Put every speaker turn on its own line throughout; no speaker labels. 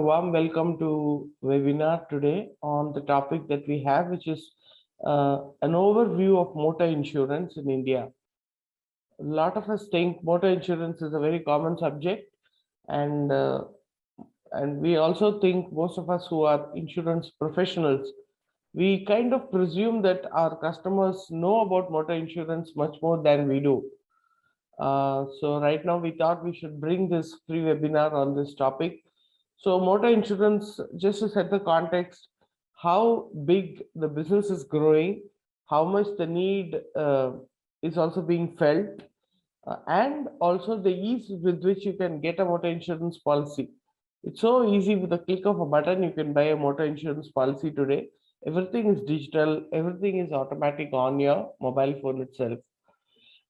warm welcome to webinar today on the topic that we have, which is an overview of motor insurance in India. A lot of us think motor insurance is a very common subject, and we also think, most of us who are insurance professionals, we kind of presume that our customers know about motor insurance much more than we do. So right now we thought we should bring this free webinar on this topic. So motor insurance, just to set the context, how big the business is growing, how much the need is also being felt, and also the ease with which you can get a motor insurance policy. It's so easy. With a click of a button, you can buy a motor insurance policy today. Everything is digital, everything is automatic on your mobile phone itself.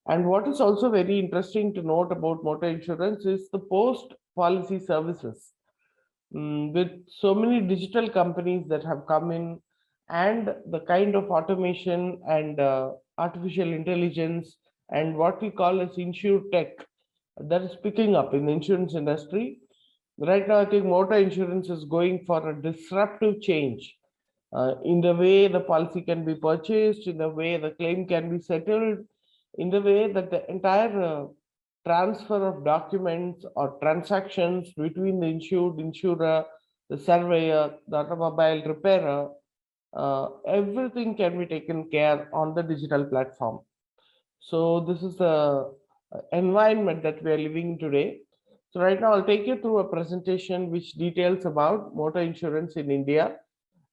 And what is also very interesting to note about motor insurance is the post policy services. With so many digital companies that have come in, and the kind of automation and artificial intelligence and what we call as insure tech that is picking up in the insurance industry. Right now, I think motor insurance is going for a disruptive change in the way the policy can be purchased, in the way the claim can be settled, in the way that the entire transfer of documents or transactions between the insured, insurer, the surveyor, the automobile repairer, everything can be taken care on the digital platform. So this is the environment that we are living today. So right now I'll take you through a presentation which details about motor insurance in India,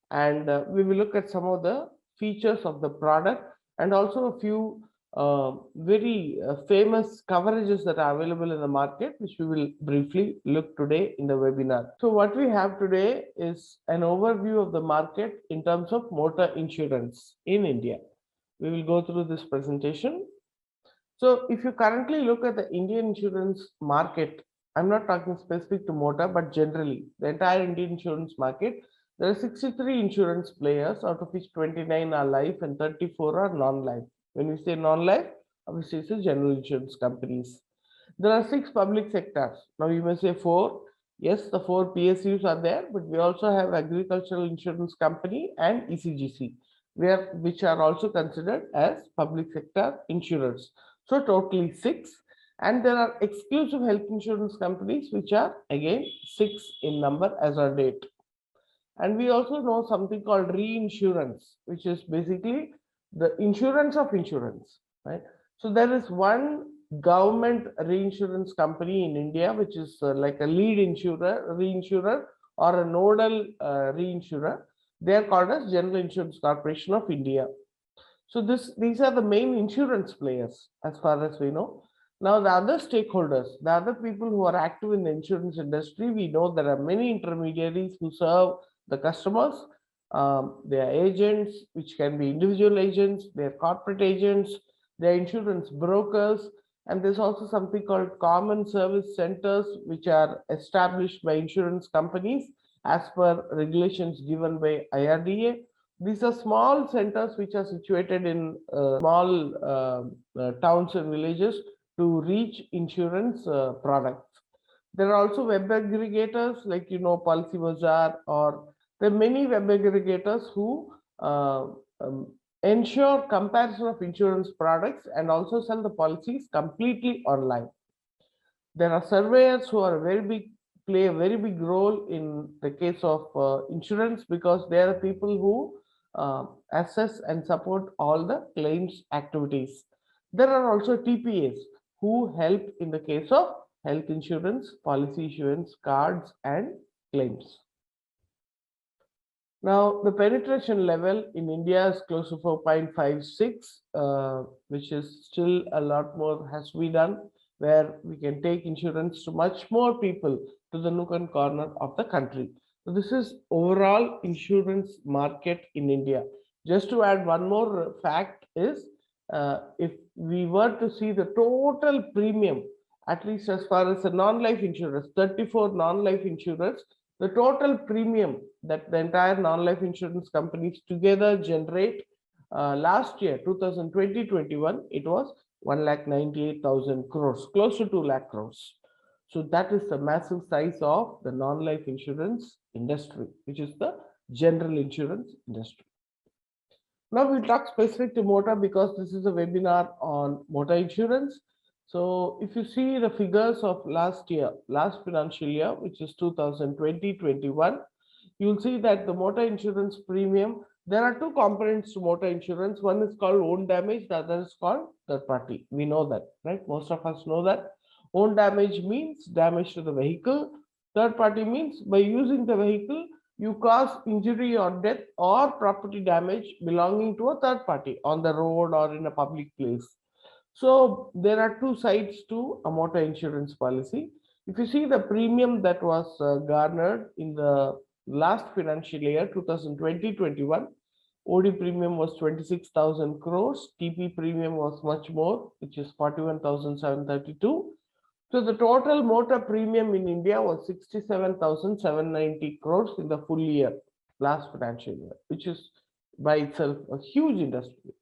and we will look at some of the features of the product and also a few very famous coverages that are available in the market, which we will briefly look today in the webinar. So what we have today is an overview of the market in terms of motor insurance in India. We will go through this presentation. So if you currently look at the Indian insurance market, I'm not talking specific to motor, but generally the entire Indian insurance market, there are 63 insurance players, out of which 29 are life and 34 are non-life. When we say non-life, obviously it's general insurance companies. There are 6 public sectors. Now you may say 4. Yes, the 4 PSUs are there, but we also have agricultural insurance company and ECGC, which are also considered as public sector insurers. So totally 6. And there are exclusive health insurance companies, which are again 6 in number as on date. And we also know something called reinsurance, which is basically the insurance of insurance, right? So there is one government reinsurance company in India, which is like a lead reinsurer or a nodal reinsurer. They are called as General Insurance Corporation of India. So these are the main insurance players as far as we know. Now the other stakeholders, the other people who are active in the insurance industry, we know there are many intermediaries who serve the customers. They are agents, which can be individual agents, they are corporate agents, they are insurance brokers, and there's also something called common service centers, which are established by insurance companies as per regulations given by IRDA. These are small centers which are situated in small towns and villages to reach insurance products. There are also web aggregators like, Policy Bazaar, or there are many web aggregators who ensure comparison of insurance products and also sell the policies completely online. There are surveyors who are play a very big role in the case of insurance, because they are people who assess and support all the claims activities. There are also TPAs who help in the case of health insurance, policy issuance, cards, and claims. Now, the penetration level in India is close to 4.56, which is still a lot more has to be done, where we can take insurance to much more people, to the nook and corner of the country. So this is overall insurance market in India. Just to add one more fact is, if we were to see the total premium, at least as far as the non-life insurers, 34 non-life insurers, the total premium that the entire non-life insurance companies together generate last year, 2020-21, it was 1,98,000 crores, close to 2 lakh crores. So that is the massive size of the non-life insurance industry, which is the general insurance industry. Now we'll talk specific to motor because this is a webinar on motor insurance. So if you see the figures of last year, last financial year, which is 2020-21, you'll see that the motor insurance premium, there are two components to motor insurance. One is called own damage, the other is called third party. We know that, right? Most of us know that. Own damage means damage to the vehicle. Third party means by using the vehicle, you cause injury or death or property damage belonging to a third party on the road or in a public place. So there are two sides to a motor insurance policy. If you see the premium that was garnered in the last financial year 2020-21, OD premium was 26,000 crores, TP premium was much more, which is 41,732. So the total motor premium in India was 67,790 crores in the full year, last financial year, which is by itself a huge industry.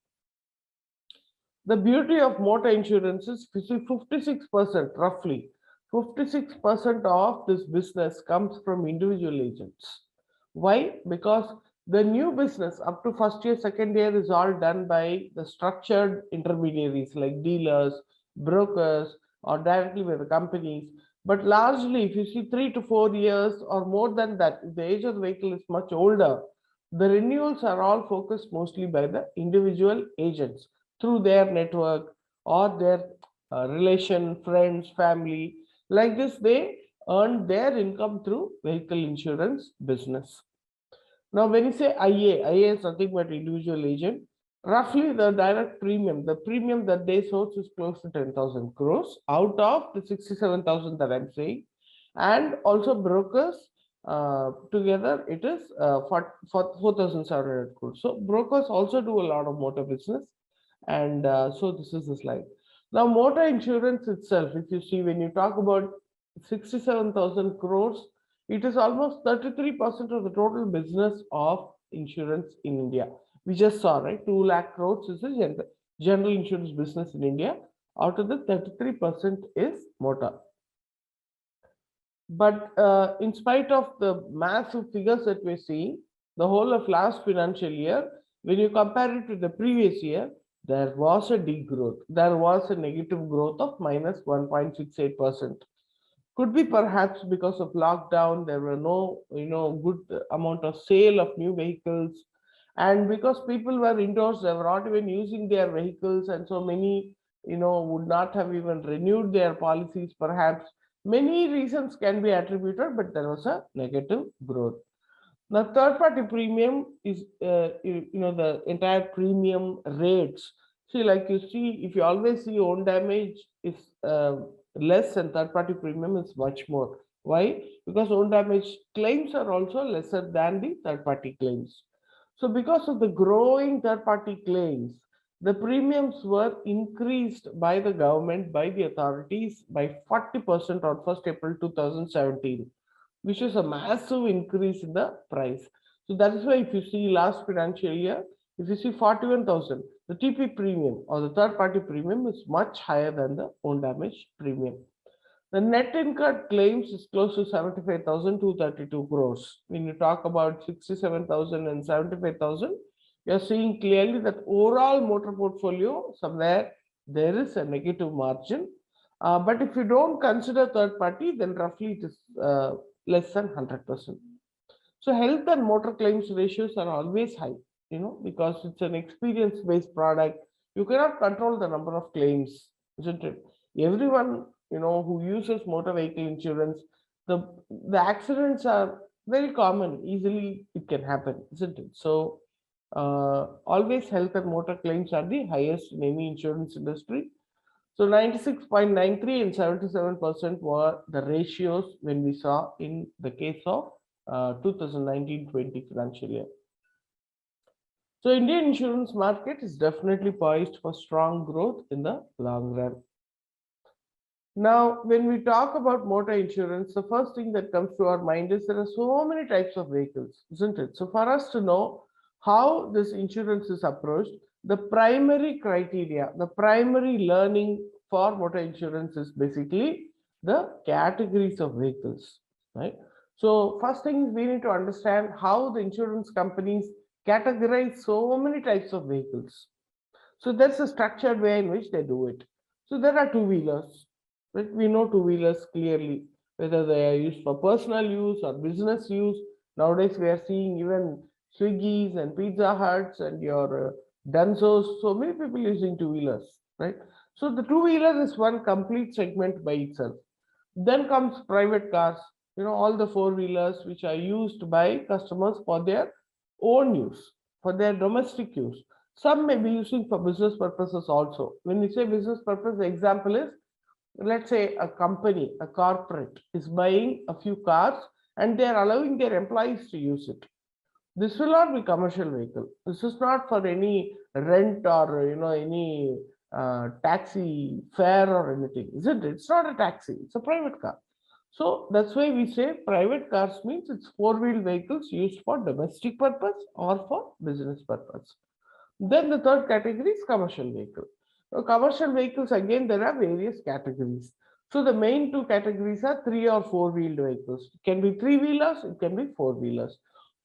The beauty of motor insurance is 56%, roughly 56% of this business comes from individual agents. Why? Because the new business up to first year, second year is all done by the structured intermediaries like dealers, brokers, or directly by the companies. But largely, if you see 3 to 4 years or more than that, if the age of the vehicle is much older, the renewals are all focused mostly by the individual agents through their network or their relation, friends, family. Like this, they earn their income through vehicle insurance business. Now, when you say IA is nothing but individual agent. Roughly, the direct premium, the premium that they source is close to 10,000 crores out of the 67,000 that I'm saying, and also brokers. Together, it is for 4,700 crores. So brokers also do a lot of motor business, and so this is the slide. Now, motor insurance itself, if you see, when you talk about 67,000 crores, it is almost 33% of the total business of insurance in India. We just saw, right? 2 lakh crores is a general insurance business in India. Out of the 33% is motor. But in spite of the massive figures that we're seeing, the whole of last financial year, when you compare it to the previous year, there was a degrowth. There was a negative growth of minus 1.68%. Could be perhaps because of lockdown, there were no, good amount of sale of new vehicles. And because people were indoors, they were not even using their vehicles. And so many, would not have even renewed their policies, perhaps. Many reasons can be attributed, but there was a negative growth. Now, third party premium is, the entire premium rates. See, like you see, if you always see own damage is less and third party premium is much more. Why? Because own damage claims are also lesser than the third party claims. So, because of the growing third party claims, the premiums were increased by the government, by the authorities by 40% on 1st April 2017, which is a massive increase in the price. So that is why if you see last financial year, if you see 41,000, the TP premium or the third party premium is much higher than the own damage premium. The net incurred claims is close to 75,232 crores. When you talk about 67,000 and 75,000, you're seeing clearly that overall motor portfolio, somewhere there is a negative margin. But if you don't consider third party, then roughly it is less than 100%. So health and motor claims ratios are always high, because it's an experience-based product. You cannot control the number of claims, isn't it? Everyone, who uses motor vehicle insurance, the accidents are very common. Easily it can happen, isn't it? So always health and motor claims are the highest in any insurance industry. So 96.93 and 77% were the ratios when we saw in the case of 2019-20 financial year. So Indian insurance market is definitely poised for strong growth in the long run. Now, when we talk about motor insurance, the first thing that comes to our mind is there are so many types of vehicles, isn't it? So for us to know how this insurance is approached, the primary criteria, the primary learning for motor insurance is basically the categories of vehicles, right? So first thing is we need to understand how the insurance companies categorize so many types of vehicles. So that's a structured way in which they do it. So there are two-wheelers, right? We know two-wheelers clearly, whether they are used for personal use or business use. Nowadays we are seeing even Swiggies and Pizza Huts and your Dunzos, so many people using two-wheelers, right? So the two-wheeler is one complete segment by itself. Then comes private cars, all the four-wheelers which are used by customers for their own use, for their domestic use. Some may be using for business purposes also. When you say business purpose, the example is, let's say a company, a corporate is buying a few cars and they are allowing their employees to use it. This will not be commercial vehicle. This is not for any rent or any taxi fare or anything, isn't it? It's not a taxi, it's a private car. So that's why we say private cars means it's four-wheel vehicles used for domestic purpose or for business purpose. Then the third category is commercial vehicle. Now, commercial vehicles, again, there are various categories. So the main two categories are three or four-wheeled vehicles. It can be three-wheelers, it can be four-wheelers.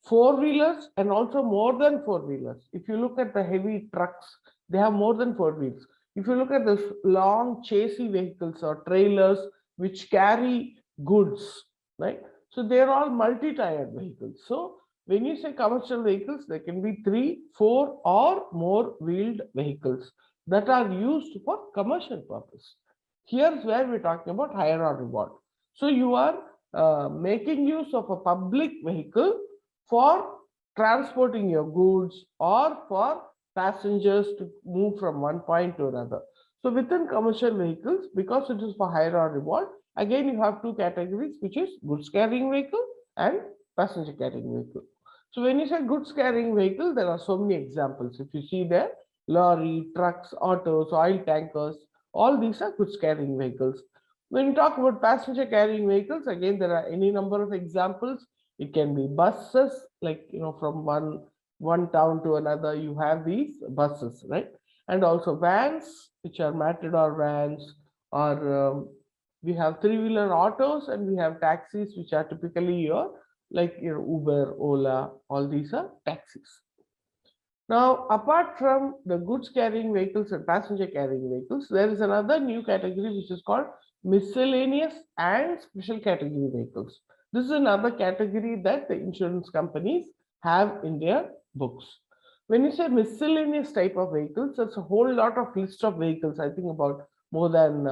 Four-wheelers and also more than four-wheelers. If you look at the heavy trucks, they have more than four wheels. If you look at the long chassis vehicles or trailers which carry goods, right? So they're all multi-tired vehicles. So when you say commercial vehicles, there can be three, four, or more wheeled vehicles that are used for commercial purpose. Here's where we're talking about hire or reward. So you are making use of a public vehicle for transporting your goods or for passengers to move from one point to another. So within commercial vehicles, because it is for hire or reward, again you have two categories, which is goods carrying vehicle and passenger carrying vehicle. So when you say goods carrying vehicle, there are so many examples. If you see there, lorry, trucks, autos, oil tankers, all these are goods carrying vehicles. When you talk about passenger carrying vehicles, again, there are any number of examples. It can be buses, like, from one town to another, you have these buses, right? And also vans, which are Matador vans, or we have three-wheeler autos, and we have taxis, which are typically like Uber, Ola, all these are taxis. Now, apart from the goods carrying vehicles and passenger carrying vehicles, there is another new category which is called miscellaneous and special category vehicles. This is another category that the insurance companies have in their books. When you say miscellaneous type of vehicles, that's a whole lot of list of vehicles. I think about more than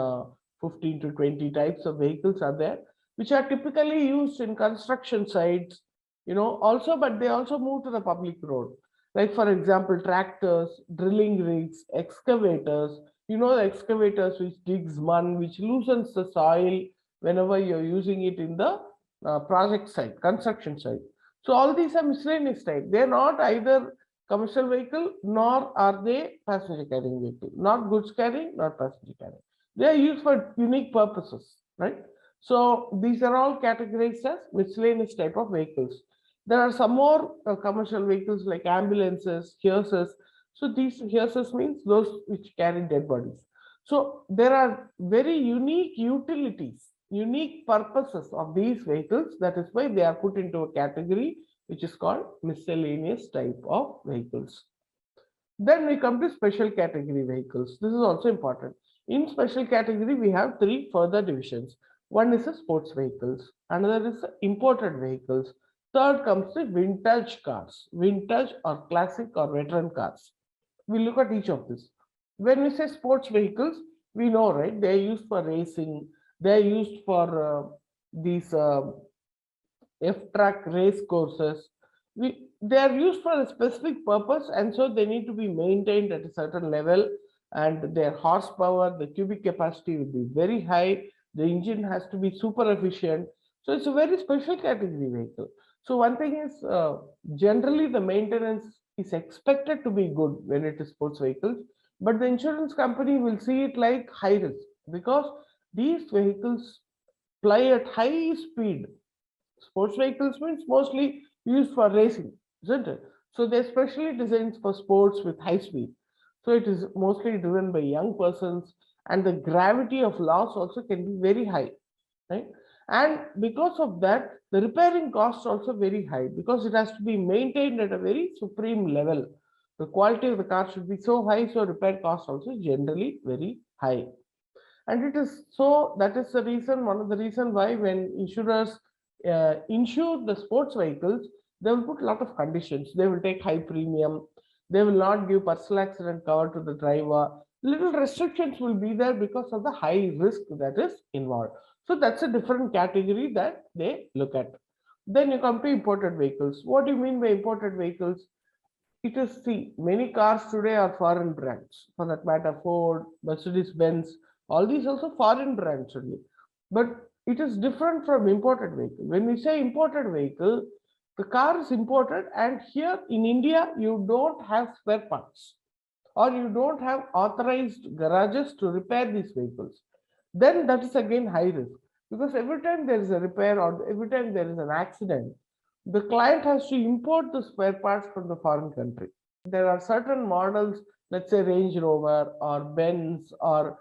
15 to 20 types of vehicles are there, which are typically used in construction sites, also, but they also move to the public road. Like, for example, tractors, drilling rigs, excavators, the excavators which digs mud, which loosens the soil whenever you're using it in the project site, construction site. So all these are miscellaneous type. They're not either commercial vehicle, nor are they passenger carrying vehicle, not goods carrying, not passenger carrying. They are used for unique purposes, right? So these are all categorized as miscellaneous type of vehicles. There are some more commercial vehicles like ambulances, hearses. So these hearses means those which carry dead bodies. So there are very unique utilities, unique purposes of these vehicles. That is why they are put into a category which is called miscellaneous type of vehicles. Then we come to special category vehicles. This is also important. In special category, we have three further divisions. One is the sports vehicles, another is the imported vehicles. Third comes the vintage cars, vintage or classic or veteran cars. We look at each of this. When we say sports vehicles, we know, right? They are used for racing. They are used for these F-track race courses. They are used for a specific purpose, and so they need to be maintained at a certain level, and their horsepower, the cubic capacity will be very high. The engine has to be super efficient. So it's a very special category vehicle. So one thing is, generally the maintenance is expected to be good when it is sports vehicles, but the insurance company will see it like high risk because these vehicles fly at high speed. Sports vehicles means mostly used for racing, isn't it? So they're specially designed for sports with high speed. So it is mostly driven by young persons, and the gravity of loss also can be very high. right? And because of that, the repairing cost also very high because it has to be maintained at a very supreme level. The quality of the car should be so high, so repair cost also generally very high. And it is so, that is the reason, one of the reason why when insurers insure the sports vehicles, they will put a lot of conditions. They will take high premium, they will not give personal accident cover to the driver. Little restrictions will be there because of the high risk that is involved. So that's a different category that they look at. Then you come to imported vehicles. What do you mean by imported vehicles? It is, see, many cars today are foreign brands. For that matter, Ford, Mercedes Benz, all these also foreign brands only. But it is different from imported vehicle. When we say imported vehicle, the car is imported, and here in India, you don't have spare parts or you don't have authorized garages to repair these vehicles. Then that is again high risk because every time there is a repair or every time there is an accident, the client has to import the spare parts from the foreign country. There are certain models, let's say Range Rover or Benz or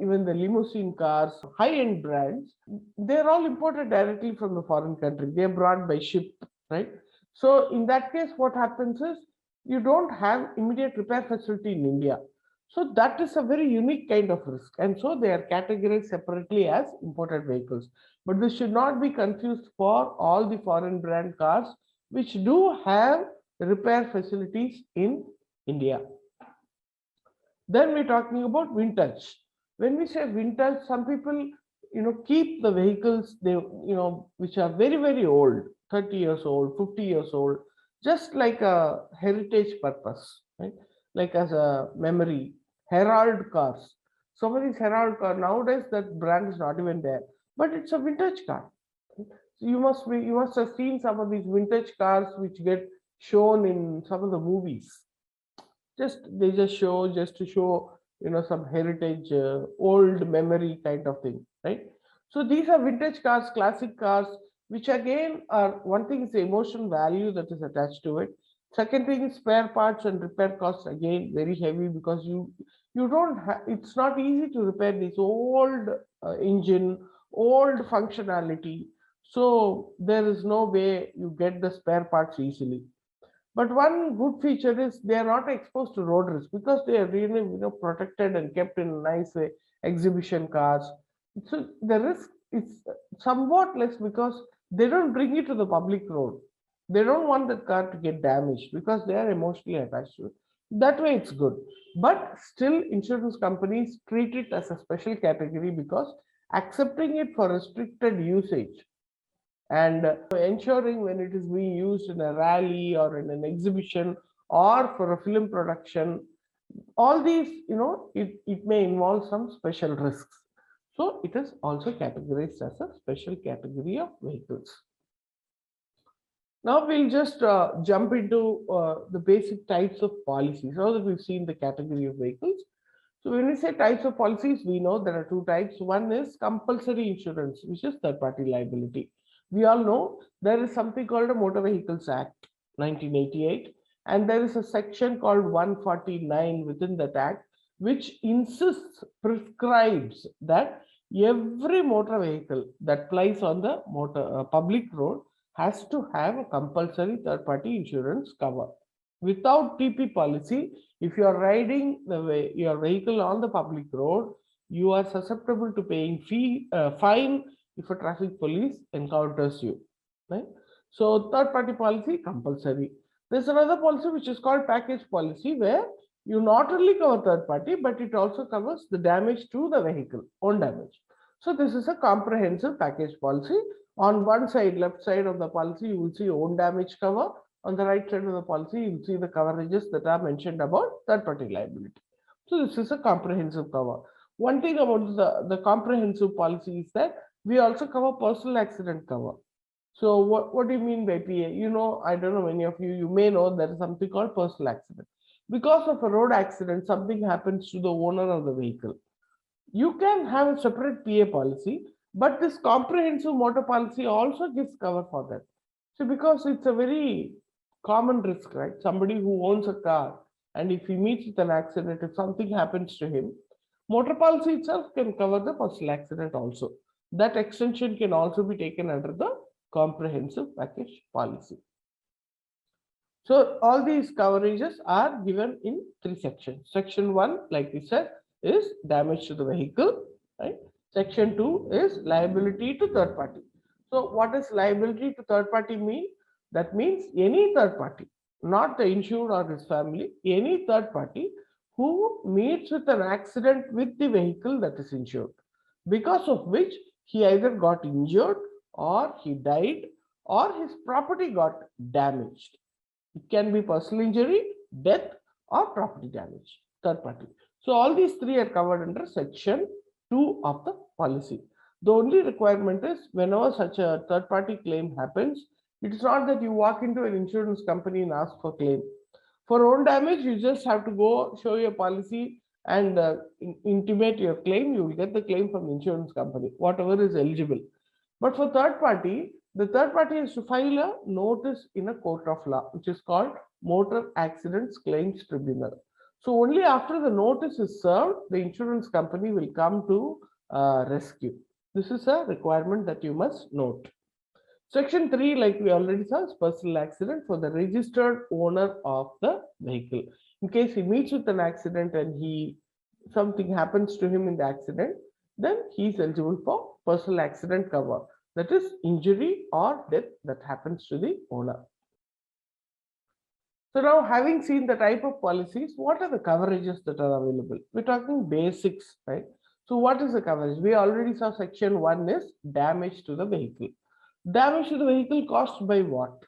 even the limousine cars, high-end brands, they're all imported directly from the foreign country. They're brought by ship, right? So in that case, what happens is you don't have immediate repair facility in India. So that is a very unique kind of risk. And so they are categorized separately as imported vehicles. But this should not be confused for all the foreign brand cars, which do have repair facilities in India. Then we're talking about vintage. When we say vintage, some people, keep the vehicles, which are very, very old, 30 years old, 50 years old, just like a heritage purpose, right? Like as a memory. Herald cars. Some of these Herald car nowadays, that brand is not even there, but it's a vintage car. So you must have seen some of these vintage cars which get shown in some of the movies. They just show, just to show, some heritage, old memory kind of thing, right? So these are vintage cars, classic cars, which again are, one thing is the emotional value that is attached to it. Second thing is spare parts and repair costs, again very heavy because you don't have, it's not easy to repair this old engine, old functionality. So there is no way you get the spare parts easily. But one good feature is they are not exposed to road risk because they are really, protected and kept in a nice way, exhibition cars. So the risk is somewhat less because they don't bring it to the public road. They don't want the car to get damaged because they are emotionally attached to it. That way it's good. But still, insurance companies treat it as a special category because accepting it for restricted usage and ensuring when it is being used in a rally or in an exhibition or for a film production, all these, it may involve some special risks. So it is also categorized as a special category of vehicles. Now we'll just jump into the basic types of policies. Now that we've seen the category of vehicles, so when we say types of policies, we know there are two types. One is compulsory insurance, which is third party liability. We all know there is something called a Motor Vehicles Act 1988, and there is a section called 149 within that act, which prescribes that every motor vehicle that plies on the public road has to have a compulsory third party insurance cover. Without TP policy, if you are riding your vehicle on the public road, you are susceptible to paying fine if a traffic police encounters you, right? So third party policy compulsory. There's another policy which is called package policy, where you not only cover third party, but it also covers the damage to the vehicle, own damage. So this is a comprehensive package policy. On one side, left side of the policy, you will see own damage cover. On the right side of the policy, you will see the coverages that are mentioned about third party liability. So this is a comprehensive cover. One thing about the comprehensive policy is that we also cover personal accident cover. So what do you mean by PA? I don't know, many of you may know there is something called personal accident. Because of a road accident, something happens to the owner of the vehicle. You can have a separate PA policy, but this comprehensive motor policy also gives cover for that. So because it's a very common risk, right? Somebody who owns a car, and if he meets with an accident, if something happens to him, motor policy itself can cover the personal accident also. That extension can also be taken under the comprehensive package policy. So all these coverages are given in 3 sections. Section 1, like we said, is damage to the vehicle, right? Section 2 is liability to third party. So what does liability to third party mean? That means any third party, not the insured or his family, any third party who meets with an accident with the vehicle that is insured, because of which he either got injured or he died or his property got damaged. It can be personal injury, death, or property damage, third party. So all these three are covered under section 2 of the policy. The only requirement is whenever such a third party claim happens, it's not that you walk into an insurance company and ask for claim. For own damage, you just have to go show your policy and intimate your claim. You will get the claim from the insurance company, whatever is eligible. But for third party, the third party has to file a notice in a court of law, which is called Motor Accidents Claims Tribunal. So only after the notice is served, the insurance company will come to rescue. This is a requirement that you must note. Section 3, like we already saw, is personal accident for the registered owner of the vehicle. In case he meets with an accident and something happens to him in the accident, then he is eligible for personal accident cover. That is injury or death that happens to the owner. So now, having seen the type of policies, what are the coverages that are available? We're talking basics, right? So what is the coverage? We already saw section 1 is damage to the vehicle. Damage to the vehicle caused by what?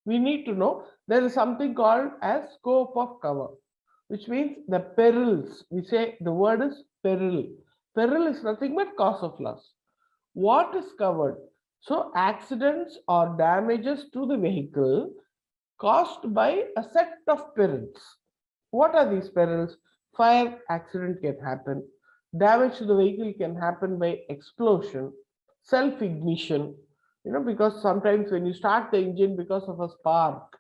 We need to know there is something called as scope of cover, which means the perils. We say the word is peril. Peril is nothing but cause of loss. What is covered? So accidents or damages to the vehicle caused by a set of perils. What are these perils? Fire accident can happen. Damage to the vehicle can happen by explosion, self-ignition, because sometimes when you start the engine because of a spark,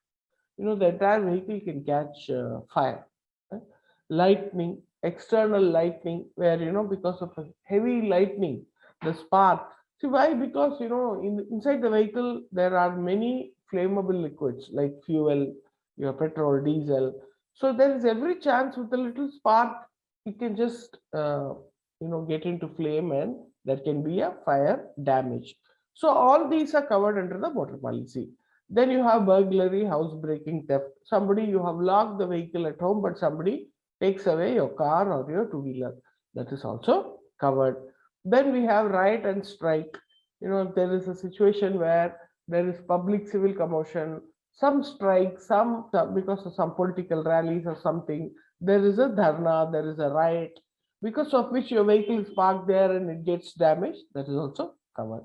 the entire vehicle can catch fire. Right? Lightning, external lightning, where, because of a heavy lightning, the spark. See why? Because, inside the vehicle, there are many flammable liquids like fuel, your petrol, diesel. So there is every chance with a little spark, it can just, get into flame and there can be a fire damage. So all these are covered under the motor policy. Then you have burglary, housebreaking, theft. Somebody, you have locked the vehicle at home, but somebody takes away your car or your two-wheeler. That is also covered. Then we have riot and strike. If there is a situation where there is public civil commotion, some strike, some because of some political rallies or something, there is a dharna, there is a riot, because of which your vehicle is parked there and it gets damaged. That is also covered.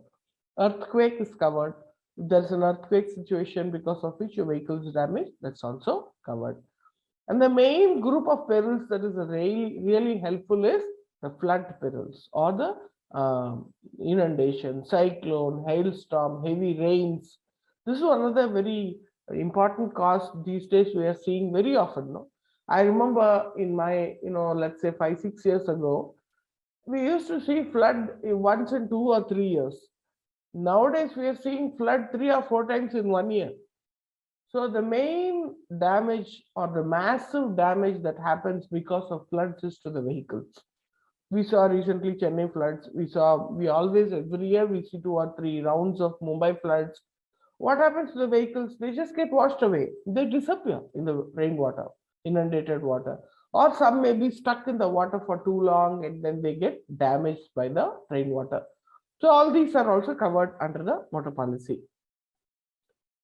Earthquake is covered. If there's an earthquake situation because of which your vehicle is damaged, that's also covered. And the main group of perils that is really helpful is the flood perils or the inundation, cyclone, hailstorm, heavy rains. This is another very important cause these days we are seeing very often. No? I remember in my, let's say 5-6 years ago, we used to see flood once in 2 or 3 years. Nowadays, we are seeing flood 3 or 4 times in 1 year. So the main damage or the massive damage that happens because of floods is to the vehicles. We saw recently Chennai floods. We always, every year, we see 2 or 3 rounds of Mumbai floods. What happens to the vehicles? They just get washed away. They disappear in the rainwater, inundated water. Or some may be stuck in the water for too long and then they get damaged by the rainwater. So all these are also covered under the motor policy.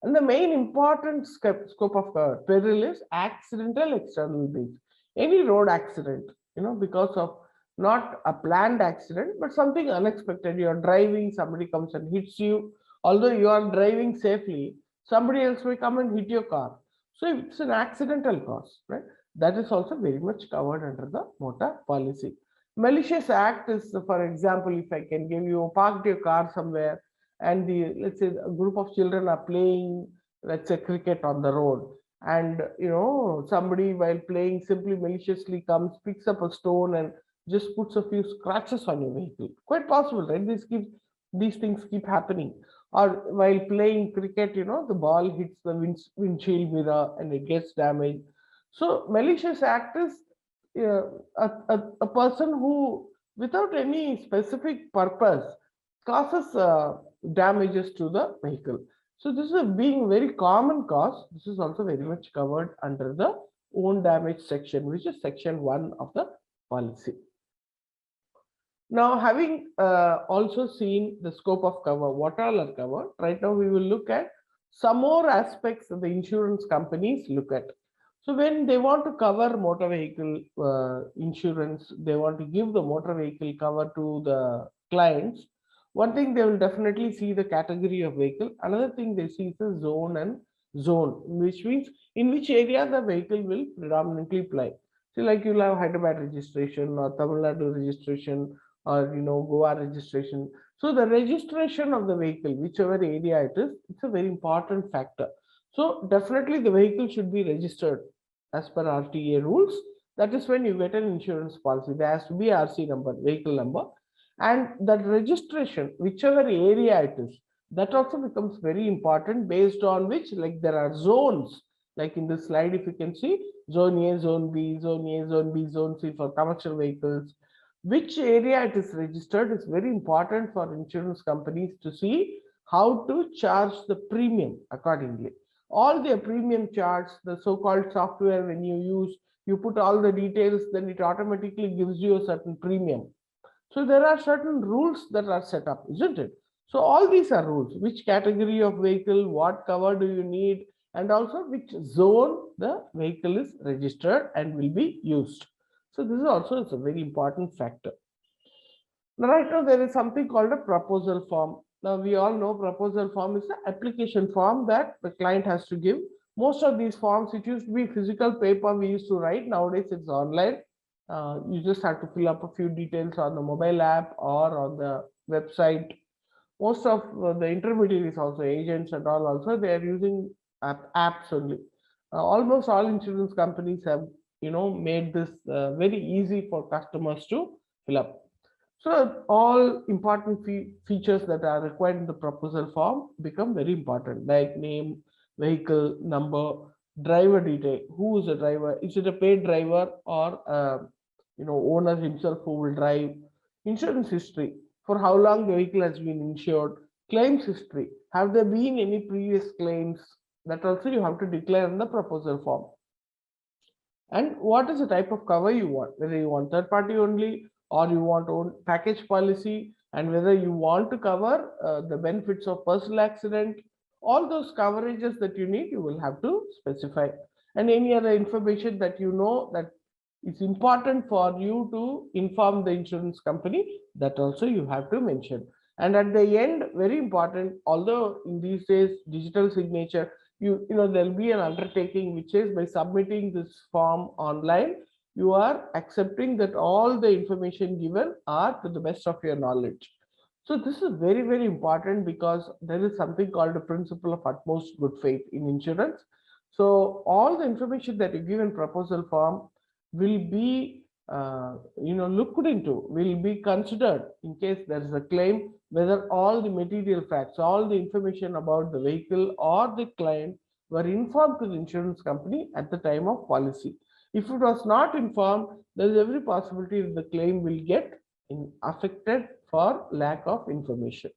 And the main important scope of peril is accidental external means. Any road accident, because of not a planned accident, but something unexpected. You're driving, somebody comes and hits you. Although you are driving safely, somebody else will come and hit your car. So it's an accidental cause, right? That is also very much covered under the motor policy. Malicious act is, for example, if I can give you, parked your car somewhere and let's say a group of children are playing, let's say cricket on the road, and somebody while playing simply maliciously comes, picks up a stone and just puts a few scratches on your vehicle. Quite possible, right? These things keep happening. Or while playing cricket, the ball hits the windshield mirror and it gets damaged. So malicious act is a person who, without any specific purpose, causes damages to the vehicle. So this is being very common cause. This is also very much covered under the own damage section, which is section 1 of the policy. Now, having also seen the scope of cover, what all are covered, right now we will look at some more aspects that the insurance companies look at. So when they want to cover motor vehicle insurance, they want to give the motor vehicle cover to the clients. One thing they will definitely see the category of vehicle. Another thing they see is the zone and zone, which means in which area the vehicle will predominantly play. So like you'll have Hyderabad registration or Tamil Nadu registration or Goa registration. So the registration of the vehicle, whichever area it is, it's a very important factor. So definitely the vehicle should be registered as per RTA rules. That is when you get an insurance policy. There has to be RC number, vehicle number, and that registration, whichever area it is, that also becomes very important, based on which, like, there are zones. Like in this slide, if you can see, zone A, zone B, zone A, zone B, zone C for commercial vehicles. Which area it is registered is very important for insurance companies to see how to charge the premium accordingly. All their premium charts, the so-called software, when you use, you put all the details, then it automatically gives you a certain premium. So there are certain rules that are set up, isn't it? So all these are rules. Which category of vehicle, what cover do you need, and also which zone the vehicle is registered and will be used. So this is also a very important factor. Now, right now there is something called a proposal form. Now we all know proposal form is the application form that the client has to give. Most of these forms, it used to be physical paper we used to write. Nowadays it's online. You just have to fill up a few details on the mobile app or on the website. Most of the intermediaries, also agents and all, also they are using apps only. Almost all insurance companies have made this very easy for customers to fill up. So all important features that are required in the proposal form become very important, like name, vehicle number, driver detail. Who is the driver? Is it a paid driver or owner himself who will drive? Insurance history, for how long the vehicle has been insured. Claims history, have there been any previous claims? That also you have to declare in the proposal form. And what is the type of cover you want, whether you want third party only or you want own package policy, and whether you want to cover the benefits of personal accident. All those coverages that you need, you will have to specify, and any other information that that is important for you to inform the insurance company, that also you have to mention. And at the end, very important, although in these days digital signature, there'll be an undertaking, which is by submitting this form online, you are accepting that all the information given are to the best of your knowledge. So this is very, very important, because there is something called a principle of utmost good faith in insurance. So all the information that you give in proposal form will be looked into, will be considered in case there is a claim, whether all the material facts, all the information about the vehicle or the client were informed to the insurance company at the time of policy. If it was not informed, there is every possibility that the claim will get affected for lack of information.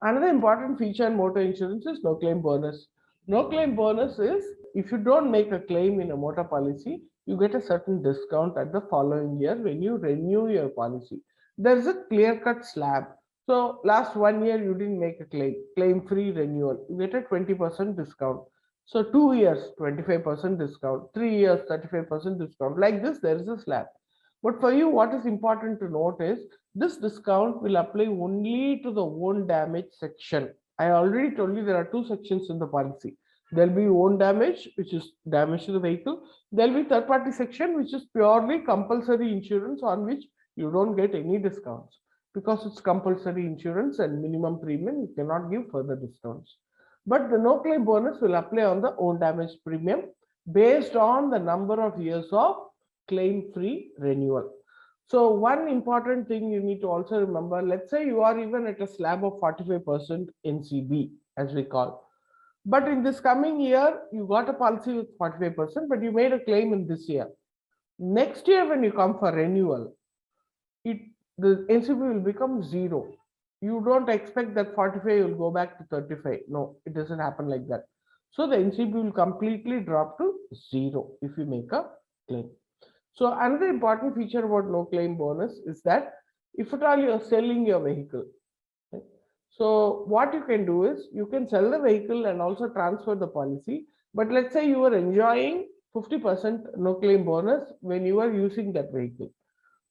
Another important feature in motor insurance is no claim bonus. No claim bonus is, if you don't make a claim in a motor policy, you get a certain discount at the following year when you renew your policy. There is a clear-cut slab. So last 1 year you didn't make a claim-free renewal, you get a 20% discount. So 2 years, 25% discount, 3 years, 35% discount. Like this, there is a slab. But for you, what is important to note is, this discount will apply only to the own damage section. I already told you there are two sections in the policy. There'll be own damage, which is damage to the vehicle. There'll be third party section, which is purely compulsory insurance, on which you don't get any discounts, because it's compulsory insurance and minimum premium, you cannot give further discounts. But the no claim bonus will apply on the own damage premium based on the number of years of claim-free renewal. So one important thing you need to also remember, let's say you are even at a slab of 45% NCB, as we call. But in this coming year, you got a policy with 45%, but you made a claim in this year. Next year, when you come for renewal, the NCB will become zero. You don't expect that 45 will go back to 35. No, it doesn't happen like that. So the NCB will completely drop to zero if you make a claim. So another important feature about no claim bonus is that if at all you are selling your vehicle, right? So what you can do is you can sell the vehicle and also transfer the policy. But let's say you are enjoying 50% no claim bonus when you are using that vehicle.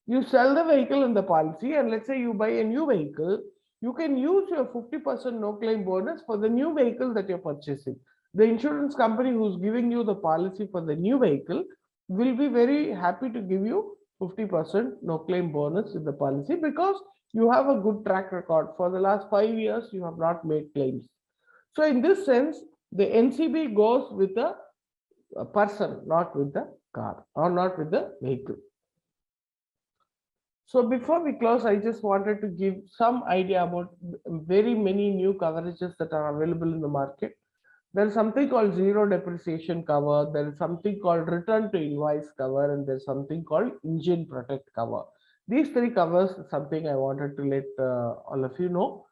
You sell the vehicle in the policy, and let's say you buy a new vehicle, you can use your 50% no claim bonus for the new vehicle that you're purchasing. The insurance company who's giving you the policy for the new vehicle will be very happy to give you 50% no claim bonus in the policy because you have a good track record. For the last 5 years, you have not made claims. So in this sense, the NCB goes with the person, not with the car or not with the vehicle. So before we close, I just wanted to give some idea about very many new coverages that are available in the market. There is something called zero depreciation cover. There is something called return to invoice cover, and there's something called engine protect cover. These three covers is something I wanted to let all of you know.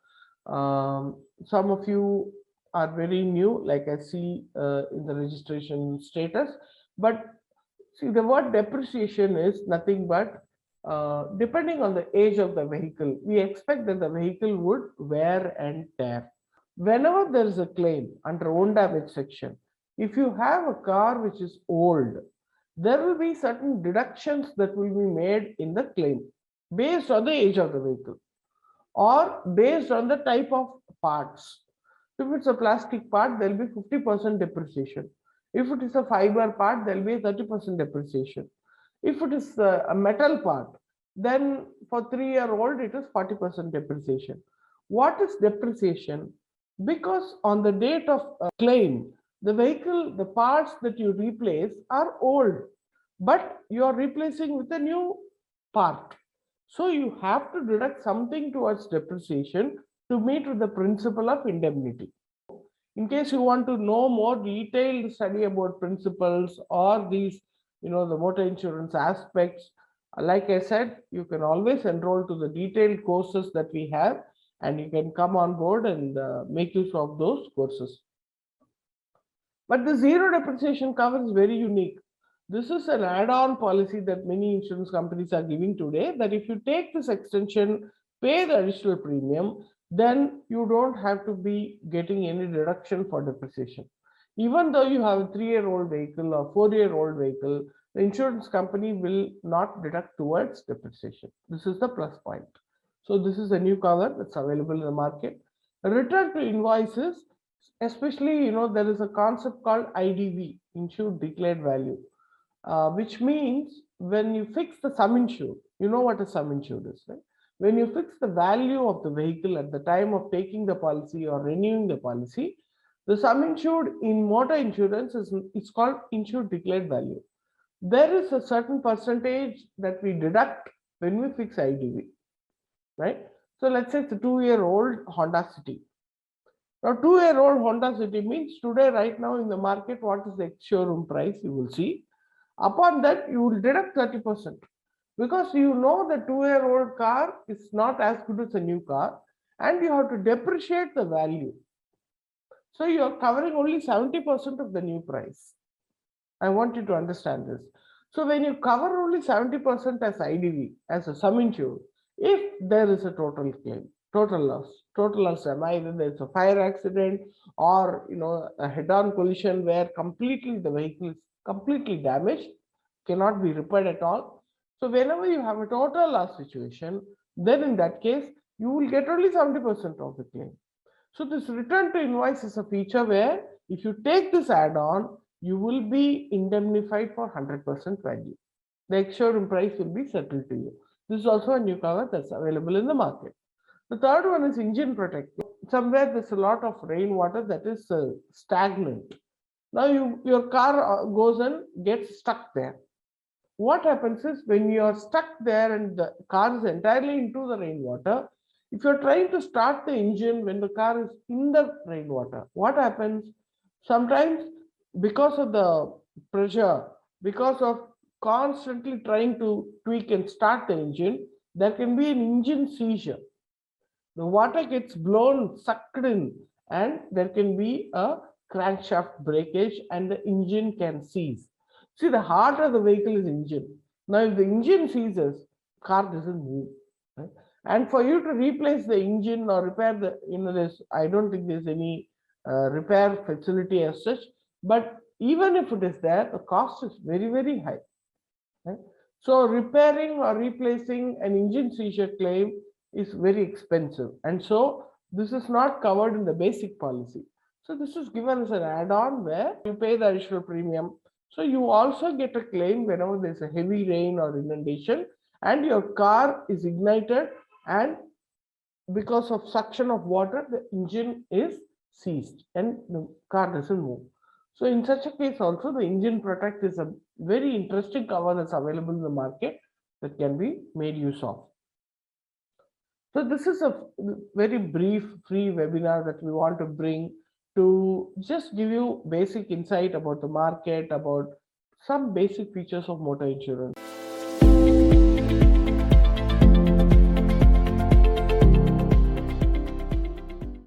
Some of you are very new, like I see in the registration status. But see, the word depreciation is nothing but depending on the age of the vehicle, we expect that the vehicle would wear and tear. Whenever there is a claim under own damage section, if you have a car which is old, there will be certain deductions that will be made in the claim based on the age of the vehicle or based on the type of parts. If it's a plastic part, there will be 50% depreciation. If it is a fiber part, there will be 30% depreciation. If it is a metal part, then for 3-year-old, it is 40% depreciation. What is depreciation? Because on the date of claim, the vehicle, the parts that you replace are old, but you are replacing with a new part. So you have to deduct something towards depreciation to meet with the principle of indemnity. In case you want to know more detailed study about principles or these, the motor insurance aspects, like I said, you can always enroll to the detailed courses that we have, and you can come on board and make use of those courses. But the zero depreciation cover is very unique. This is an add-on policy that many insurance companies are giving today, that if you take this extension, pay the additional premium, then you don't have to be getting any deduction for depreciation. Even though you have a 3-year-old vehicle or 4-year-old vehicle, the insurance company will not deduct towards depreciation. This is the plus point. So this is a new cover that's available in the market. Return to invoices, especially, there is a concept called IDV, insured declared value, which means when you fix the sum insured, you know what a sum insured is, right? When you fix the value of the vehicle at the time of taking the policy or renewing the policy, the sum insured in motor insurance is called insured declared value. There is a certain percentage that we deduct when we fix IDV, right? So let's say it's a 2-year-old Honda City. Now, 2-year-old Honda City means today, right now in the market, what is the showroom price? You will see. Upon that, you will deduct 30% because you know the 2-year-old car is not as good as a new car, and you have to depreciate the value. So you are covering only 70% of the new price. I want you to understand this. So when you cover only 70% as IDV, as a sum insured, if there is a total claim, total loss, either there's a fire accident or a head-on collision where completely the vehicle is completely damaged, cannot be repaired at all. So whenever you have a total loss situation, then in that case, you will get only 70% of the claim. So this return to invoice is a feature where if you take this add-on, you will be indemnified for 100% value. The ex-showroom price will be settled to you. This is also a new cover that's available in the market. The third one is engine protect. Somewhere there's a lot of rainwater that is stagnant. Now your car goes and gets stuck there. what happens is when you are stuck there and the car is entirely into the rainwater, if you're trying to start the engine when the car is in the rainwater, what happens? Sometimes because of the pressure, because of constantly trying to tweak and start the engine, there can be an engine seizure. The water gets blown, sucked in, and there can be a crankshaft breakage and the engine can seize. See, the heart of the vehicle is engine. Now, if the engine seizes, car doesn't move. Right? And for you to replace the engine or repair the, this, I don't think there's any repair facility as such. But even if it is there, the cost is very, very high. Right? So repairing or replacing an engine seizure claim is very expensive, and so this is not covered in the basic policy. So this is given as an add-on where you pay the additional premium. So you also get a claim whenever there's a heavy rain or inundation and your car is ignited, and because of suction of water, the engine is seized and the car doesn't move. So in such a case also, the engine protect is a very interesting cover that's available in the market that can be made use of. So this is a very brief free webinar that we want to bring to just give you basic insight about the market, about some basic features of motor insurance.